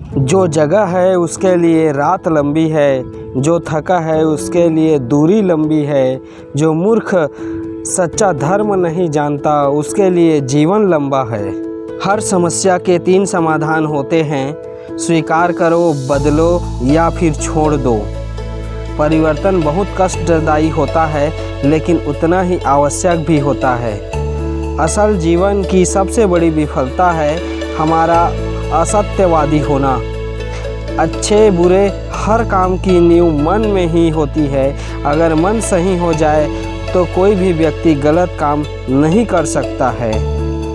जो जगह है उसके लिए रात लंबी है, जो थका है उसके लिए दूरी लंबी है, जो मूर्ख सच्चा धर्म नहीं जानता उसके लिए जीवन लंबा है। हर समस्या के 3 समाधान होते हैं, स्वीकार करो, बदलो या फिर छोड़ दो। परिवर्तन बहुत कष्टदायी होता है लेकिन उतना ही आवश्यक भी होता है। असल जीवन की सबसे बड़ी विफलता है हमारा असत्यवादी होना। अच्छे बुरे हर काम की नींव मन में ही होती है। अगर मन सही हो जाए तो कोई भी व्यक्ति गलत काम नहीं कर सकता है।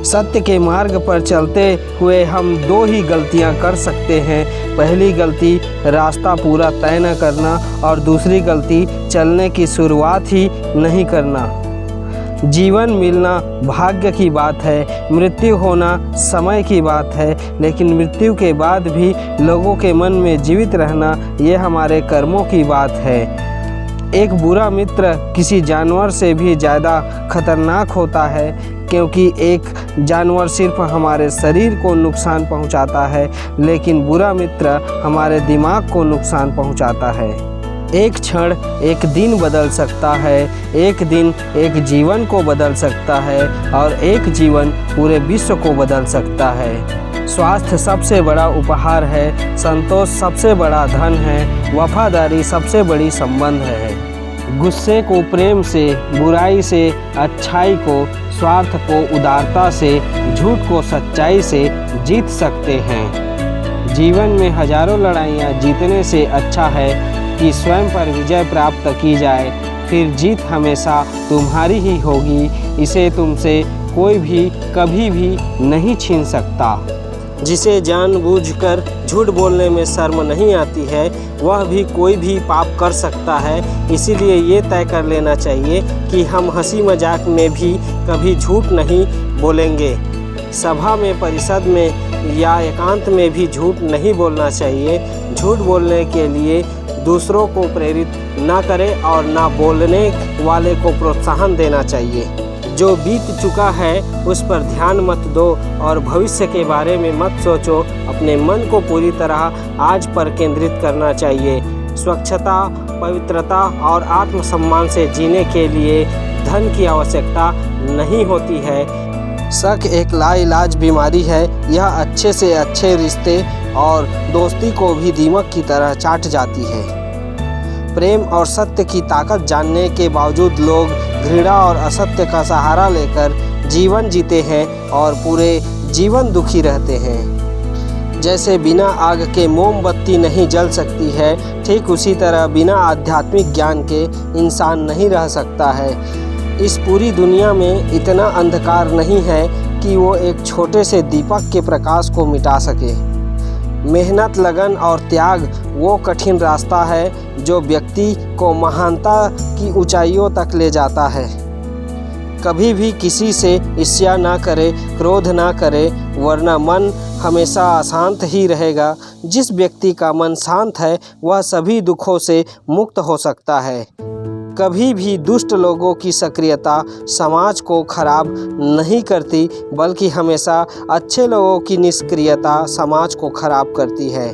सत्य के मार्ग पर चलते हुए हम 2 ही गलतियां कर सकते हैं। पहली गलती रास्ता पूरा तय न करना और दूसरी गलती चलने की शुरुआत ही नहीं करना। जीवन मिलना भाग्य की बात है, मृत्यु होना समय की बात है, लेकिन मृत्यु के बाद भी लोगों के मन में जीवित रहना ये हमारे कर्मों की बात है। एक बुरा मित्र किसी जानवर से भी ज़्यादा खतरनाक होता है, क्योंकि एक जानवर सिर्फ हमारे शरीर को नुकसान पहुंचाता है, लेकिन बुरा मित्र हमारे दिमाग को नुकसान पहुंचाता है। एक क्षण एक दिन बदल सकता है, एक दिन एक जीवन को बदल सकता है और एक जीवन पूरे विश्व को बदल सकता है। स्वास्थ्य सबसे बड़ा उपहार है, संतोष सबसे बड़ा धन है, वफादारी सबसे बड़ी संबंध है। गुस्से को प्रेम से, बुराई से अच्छाई को, स्वार्थ को उदारता से, झूठ को सच्चाई से जीत सकते हैं। जीवन में हजारों लड़ाइयाँ जीतने से अच्छा है कि स्वयं पर विजय प्राप्त की जाए, फिर जीत हमेशा तुम्हारी ही होगी। इसे तुमसे कोई भी कभी भी नहीं छीन सकता। जिसे जानबूझकर झूठ बोलने में शर्म नहीं आती है, वह भी कोई भी पाप कर सकता है। इसीलिए ये तय कर लेना चाहिए कि हम हंसी मजाक में भी कभी झूठ नहीं बोलेंगे। सभा में, परिषद में या एकांत में भी झूठ नहीं बोलना चाहिए। झूठ बोलने के लिए दूसरों को प्रेरित ना करें और ना बोलने वाले को प्रोत्साहन देना चाहिए। जो बीत चुका है उस पर ध्यान मत दो और भविष्य के बारे में मत सोचो। अपने मन को पूरी तरह आज पर केंद्रित करना चाहिए। स्वच्छता, पवित्रता और आत्मसम्मान से जीने के लिए धन की आवश्यकता नहीं होती है। शक एक लाइलाज बीमारी है। यह अच्छे से अच्छे रिश्ते और दोस्ती को भी दीमक की तरह चाट जाती है। प्रेम और सत्य की ताकत जानने के बावजूद लोग घृणा और असत्य का सहारा लेकर जीवन जीते हैं और पूरे जीवन दुखी रहते हैं। जैसे बिना आग के मोमबत्ती नहीं जल सकती है, ठीक उसी तरह बिना आध्यात्मिक ज्ञान के इंसान नहीं रह सकता है। इस पूरी दुनिया में इतना अंधकार नहीं है कि वो एक छोटे से दीपक के प्रकाश को मिटा सके। मेहनत, लगन और त्याग वो कठिन रास्ता है जो व्यक्ति को महानता की ऊंचाइयों तक ले जाता है। कभी भी किसी से ईर्ष्या ना करे, क्रोध ना करे, वरना मन हमेशा अशांत ही रहेगा। जिस व्यक्ति का मन शांत है वह सभी दुखों से मुक्त हो सकता है। कभी भी दुष्ट लोगों की सक्रियता समाज को खराब नहीं करती, बल्कि हमेशा अच्छे लोगों की निष्क्रियता समाज को खराब करती है।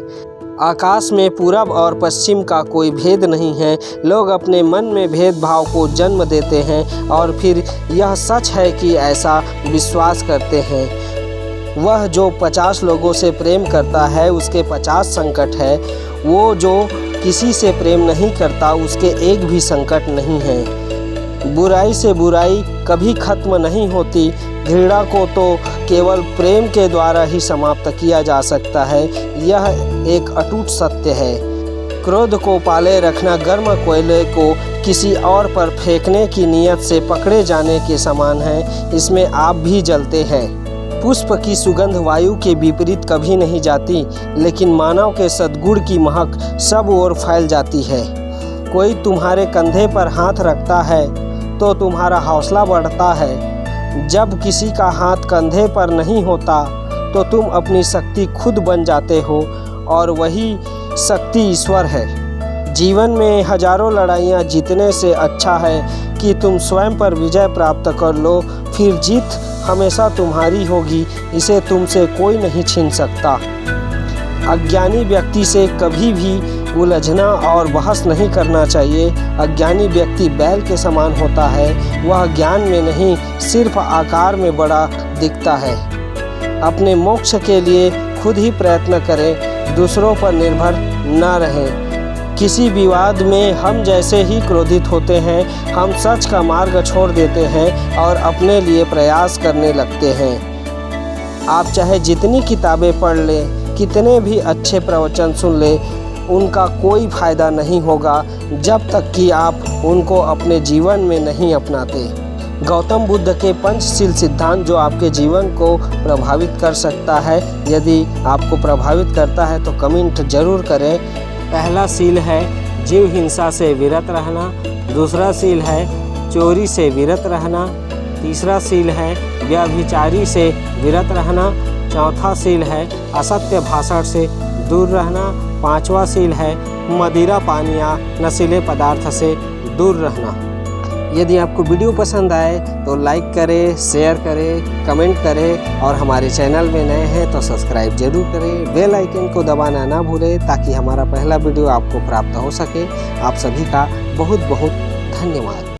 आकाश में पूरब और पश्चिम का कोई भेद नहीं है। लोग अपने मन में भेदभाव को जन्म देते हैं और फिर यह सच है कि ऐसा विश्वास करते हैं। वह जो 50 लोगों से प्रेम करता है उसके 50 संकट है। वो जो किसी से प्रेम नहीं करता उसके एक भी संकट नहीं है। बुराई से बुराई कभी खत्म नहीं होती। घृणा को तो केवल प्रेम के द्वारा ही समाप्त किया जा सकता है। यह एक अटूट सत्य है। क्रोध को पाले रखना गर्म कोयले को किसी और पर फेंकने की नियत से पकड़े जाने के समान है। इसमें आप भी जलते हैं। पुष्प की सुगंध वायु के विपरीत कभी नहीं जाती, लेकिन मानव के सद्गुण की महक सब ओर फैल जाती है। कोई तुम्हारे कंधे पर हाथ रखता है तो तुम्हारा हौसला बढ़ता है। जब किसी का हाथ कंधे पर नहीं होता तो तुम अपनी शक्ति खुद बन जाते हो और वही शक्ति ईश्वर है। जीवन में हजारों लड़ाइयाँ जीतने से अच्छा है कि तुम स्वयं पर विजय प्राप्त कर लो, फिर जीत हमेशा तुम्हारी होगी। इसे तुमसे कोई नहीं छीन सकता। अज्ञानी व्यक्ति से कभी भी उलझना और बहस नहीं करना चाहिए। अज्ञानी व्यक्ति बैल के समान होता है, वह ज्ञान में नहीं सिर्फ आकार में बड़ा दिखता है। अपने मोक्ष के लिए खुद ही प्रयत्न करें, दूसरों पर निर्भर न रहें। किसी विवाद में हम जैसे ही क्रोधित होते हैं, हम सच का मार्ग छोड़ देते हैं और अपने लिए प्रयास करने लगते हैं। आप चाहे जितनी किताबें पढ़ लें, कितने भी अच्छे प्रवचन सुन लें, उनका कोई फ़ायदा नहीं होगा जब तक कि आप उनको अपने जीवन में नहीं अपनाते। गौतम बुद्ध के पंचशील सिद्धांत जो आपके जीवन को प्रभावित कर सकता है, यदि आपको प्रभावित करता है तो कमेंट ज़रूर करें। पहला सील है जीव हिंसा से विरत रहना, दूसरा सील है चोरी से विरत रहना, तीसरा सील है व्यभिचारी से विरत रहना, चौथा सील है असत्य भाषण से दूर रहना, पांचवा सील है मदिरा पान या नशीले पदार्थ से दूर रहना। यदि आपको वीडियो पसंद आए तो लाइक करें, शेयर करें, कमेंट करें और हमारे चैनल में नए हैं तो सब्सक्राइब जरूर करें। बेल आइकन को दबाना ना भूलें ताकि हमारा पहला वीडियो आपको प्राप्त हो सके। आप सभी का बहुत बहुत धन्यवाद।